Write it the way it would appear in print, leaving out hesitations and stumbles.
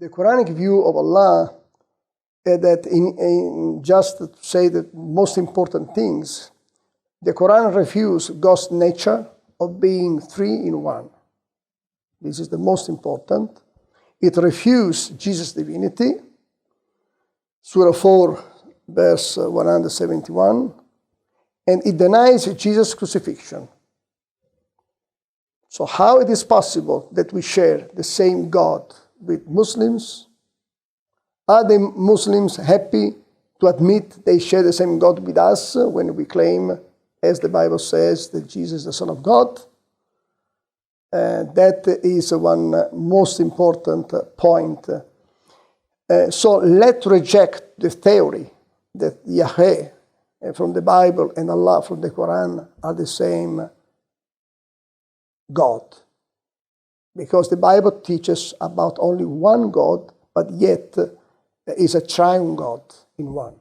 The Quranic view of Allah is that in just to say the most important things, the Quran refuses God's nature of being three in one. This is the most important. It refutes Jesus' divinity. Surah 4, verse 171. And it denies Jesus' crucifixion. So how it is possible that we share the same God with Muslims? Are the Muslims happy to admit they share the same God with us when we claim, as the Bible says, that Jesus is the Son of God? That is one most important point. So let's reject the theory that Yahweh from the Bible and Allah from the Quran are the same God. Because the Bible teaches about only one God, but yet is a triune God in one.